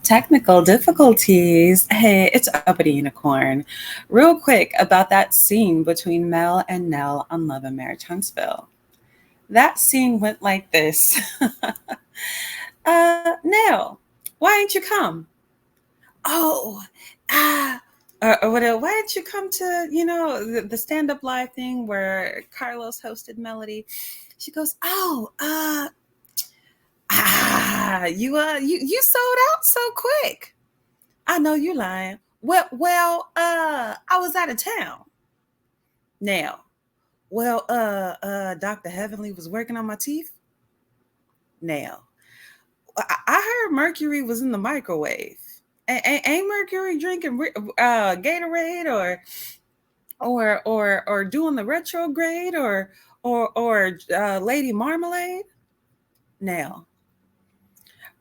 Technical difficulties. Hey, it's Uppity Unicorn. Real quick about that scene between Mel and Nell on Love and Marriage Huntsville. That scene went like this. Nell, why didn't you come? Oh, ah, or whatever. Why didn't you come to, the stand-up live thing where Carlos hosted Melody? She goes, you sold out so quick. I know you're lying. I was out of town. Now, Dr. Heavenly was working on my teeth. Now, I heard Mercury was in the microwave. Ain't Mercury drinking Gatorade or doing the retrograde or Lady Marmalade? Now,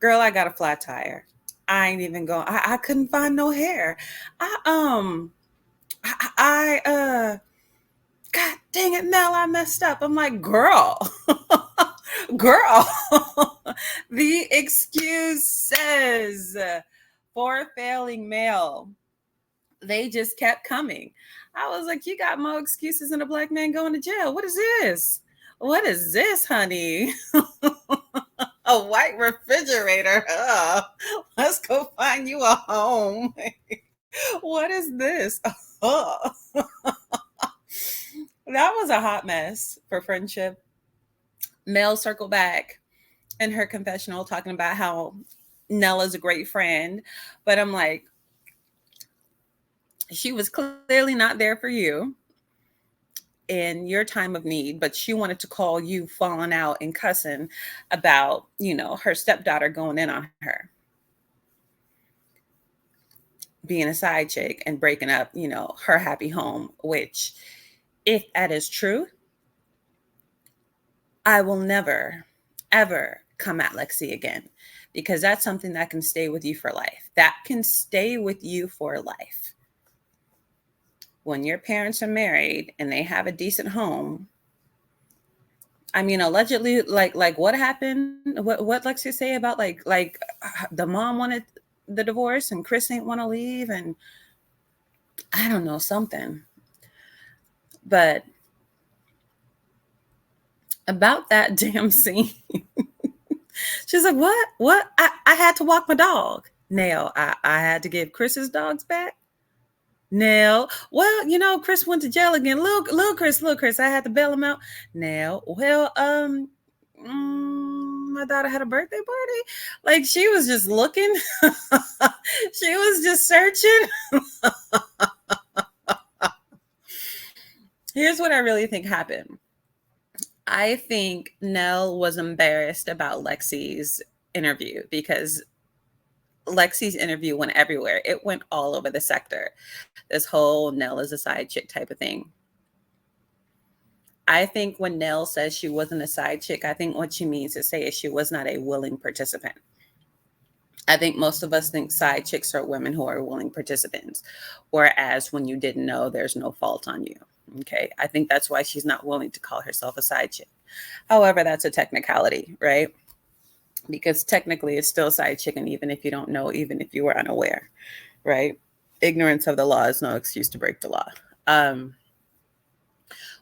girl, I got a flat tire. I ain't even going. I couldn't find no hair. I God dang it, Mel, I messed up. I'm like, girl, girl, the excuses for failing Mel, they just kept coming. I was like, you got more excuses than a black man going to jail. What is this? What is this, honey? A white refrigerator. Let's go find you a home. What is this? That was a hot mess for friendship. Mel circled back in her confessional talking about how Nell is a great friend. But I'm like, she was clearly not there for you in your time of need, but she wanted to call you falling out and cussing about, her stepdaughter going in on her, being a side chick and breaking up, her happy home, which, if that is true, I will never, ever come at Lexi again, because that's something that can stay with you for life. That can stay with you for life. When your parents are married and they have a decent home, I mean, allegedly, like what happened? What Lexi say about like the mom wanted the divorce and Chris ain't want to leave, and I don't know, something. But about that damn scene, she's like, what? I had to walk my dog. Now I had to give Chris's dogs back. Now, well, Chris went to jail again. Little Chris, I had to bail him out. Now, my daughter had a birthday party. Like, she was just looking. She was just searching. Here's what I really think happened. I think Nell was embarrassed about Lexi's interview, because Lexi's interview went everywhere. It went all over the sector. This whole Nell is a side chick type of thing. I think when Nell says she wasn't a side chick, I think what she means to say is she was not a willing participant. I think most of us think side chicks are women who are willing participants, whereas when you didn't know, there's no fault on you. Okay. I think that's why she's not willing to call herself a side chick. However, that's a technicality, right? Because technically it's still side chicken, even if you don't know, even if you were unaware, right? Ignorance of the law is no excuse to break the law.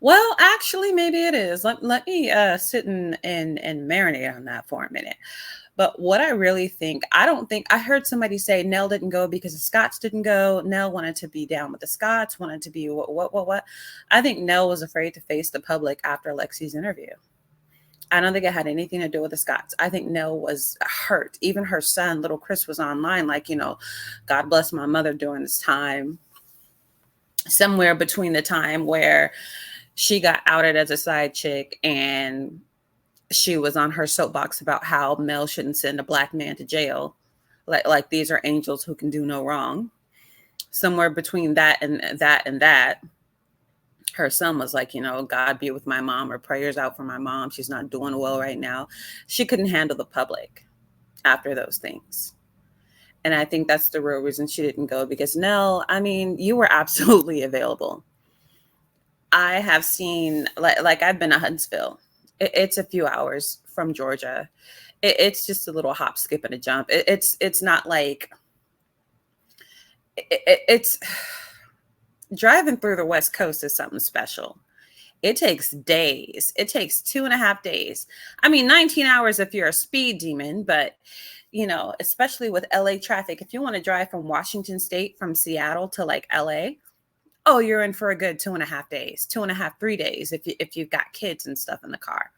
Well, actually, maybe it is. Let me sit and marinate on that for a minute. But what I really think, I heard somebody say Nell didn't go because the Scots didn't go. Nell wanted to be down with the Scots, wanted to be what. I think Nell was afraid to face the public after Lexi's interview. I don't think it had anything to do with the Scots. I think Nell was hurt. Even her son, little Chris, was online like, God bless my mother during this time. Somewhere between the time where she got outed as a side chick and she was on her soapbox about how Mel shouldn't send a black man to jail. Like these are angels who can do no wrong. Somewhere between that, her son was like, God be with my mom, or prayers out for my mom. She's not doing well right now. She couldn't handle the public after those things. And I think that's the real reason she didn't go, because Nell, I mean, you were absolutely available. I have seen, like I've been to Huntsville. It's a few hours from Georgia. It's just a little hop, skip, and a jump. It's not like it's driving through the West Coast is something special. It takes days. It takes 2.5 days. I mean, 19 hours if you're a speed demon, but especially with LA traffic, if you want to drive from Washington State, from Seattle to like LA, oh, you're in for a good 2.5 days, 2.5, 3 days if you've got kids and stuff in the car.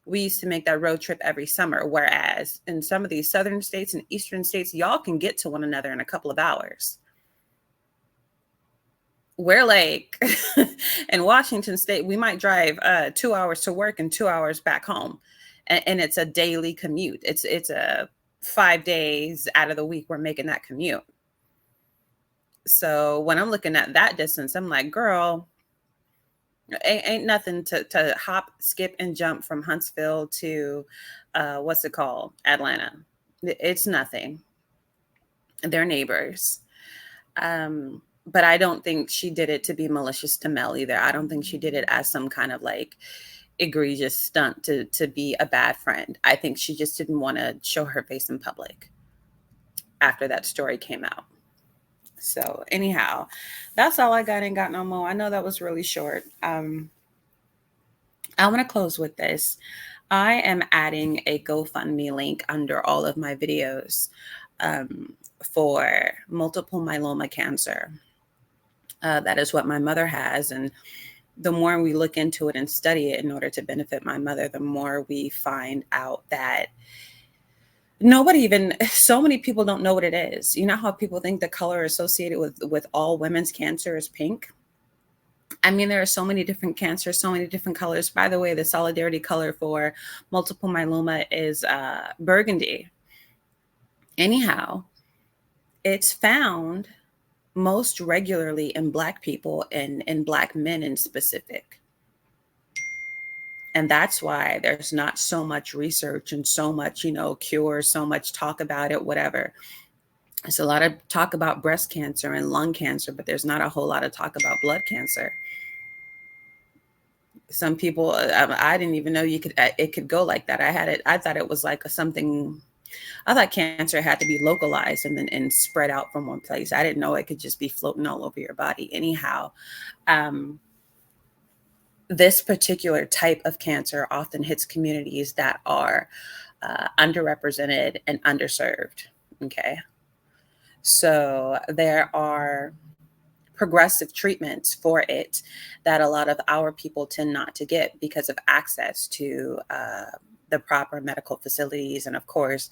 We used to make that road trip every summer, whereas in some of these southern states and eastern states, y'all can get to one another in a couple of hours. We're like in Washington State, we might drive 2 hours to work and 2 hours back home, and it's a daily commute. It's a 5 days out of the week we're making that commute. So when I'm looking at that distance, I'm like, girl, ain't nothing to hop, skip, and jump from Huntsville to what's it called, Atlanta. It's nothing. They're neighbors. But I don't think she did it to be malicious to Mel either. I don't think she did it as some kind of like egregious stunt to be a bad friend. I think she just didn't want to show her face in public after that story came out. So anyhow, that's all I got. Ain't got no more. I know that was really short. I want to close with this. I am adding a GoFundMe link under all of my videos for multiple myeloma cancer. That is what my mother has. And the more we look into it and study it in order to benefit my mother, the more we find out that so many people don't know what it is. You know how people think the color associated with all women's cancer is pink? I mean, there are so many different cancers, so many different colors. By the way, the solidarity color for multiple myeloma is burgundy. Anyhow, it's found most regularly in Black people and in Black men in specific. And that's why there's not so much research and so much, cure, so much talk about it, whatever. There's a lot of talk about breast cancer and lung cancer, but there's not a whole lot of talk about blood cancer. Some people, I didn't even know it could go like that. I thought it was like I thought cancer had to be localized and spread out from one place. I didn't know it could just be floating all over your body. Anyhow, this particular type of cancer often hits communities that are underrepresented and underserved. Okay. So there are progressive treatments for it that a lot of our people tend not to get because of access to the proper medical facilities. And of course,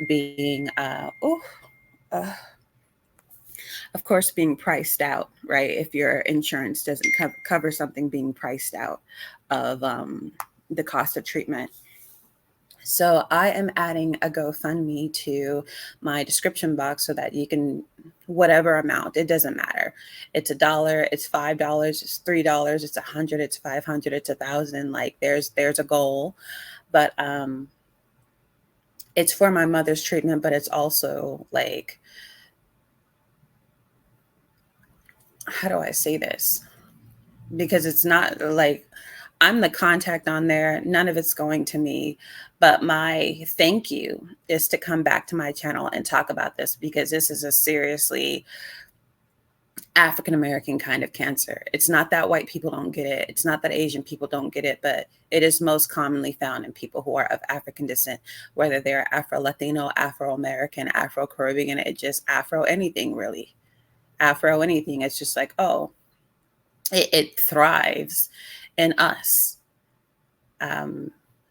being, of course, being priced out, right? If your insurance doesn't cover something, being priced out of the cost of treatment. So I am adding a GoFundMe to my description box so that you can, whatever amount, it doesn't matter. It's $1, it's $5, it's $3, it's $100, it's $500, it's $1,000. Like there's a goal, but it's for my mother's treatment, but it's also like, how do I say this? Because it's not like I'm the contact on there. None of it's going to me. But my thank you is to come back to my channel and talk about this, because this is a seriously African American kind of cancer. It's not that white people don't get it. It's not that Asian people don't get it, but it is most commonly found in people who are of African descent, whether they're Afro-Latino, Afro-American, Afro-Caribbean, it just Afro anything really. Afro anything. It's just like, oh, it thrives in us.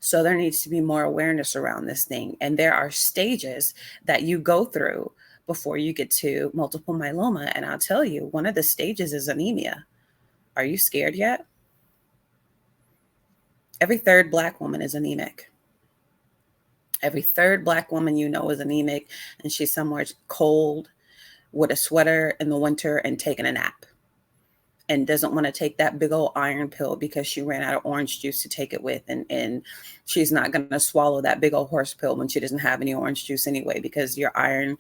So there needs to be more awareness around this thing. And there are stages that you go through before you get to multiple myeloma. And I'll tell you, one of the stages is anemia. Are you scared yet? Every third Black woman is anemic. Every third Black woman is anemic, and she's somewhere cold with a sweater in the winter and taking a nap, and doesn't want to take that big old iron pill because she ran out of orange juice to take it with. And she's not going to swallow that big old horse pill when she doesn't have any orange juice anyway, because your iron,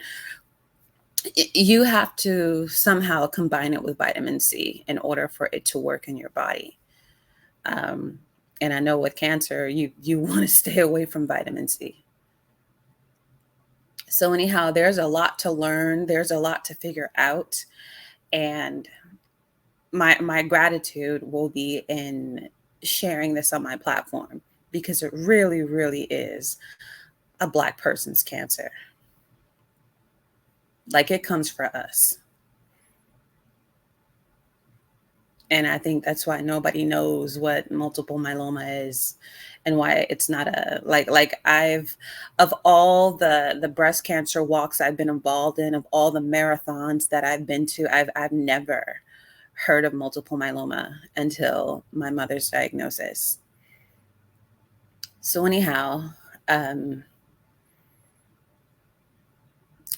you have to somehow combine it with vitamin C in order for it to work in your body. And I know with cancer, you want to stay away from vitamin C. So anyhow, there's a lot to learn. There's a lot to figure out. And my gratitude will be in sharing this on my platform because it really, really is a Black person's cancer. Like it comes for us. And I think that's why nobody knows what multiple myeloma is and why it's not a like I've of all the breast cancer walks I've been involved in, of all the marathons that I've been to, I've never heard of multiple myeloma until my mother's diagnosis. So anyhow, um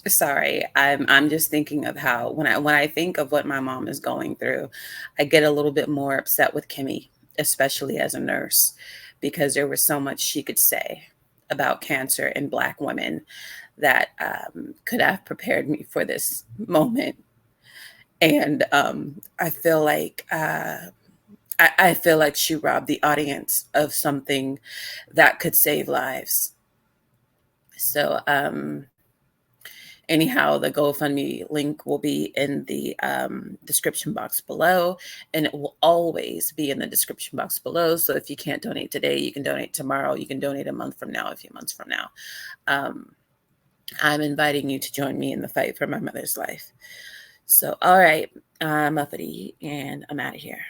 sorry, I'm just thinking of how when I think of what my mom is going through, I get a little bit more upset with Kimmy, especially as a nurse, because there was so much she could say about cancer in Black women that could have prepared me for this moment. And I feel like I feel like she robbed the audience of something that could save lives. So anyhow, the GoFundMe link will be in the description box below, and it will always be in the description box below. So if you can't donate today, you can donate tomorrow. You can donate a month from now, a few months from now. I'm inviting you to join me in the fight for my mother's life. So, all right, I'm Uppity, and I'm out of here.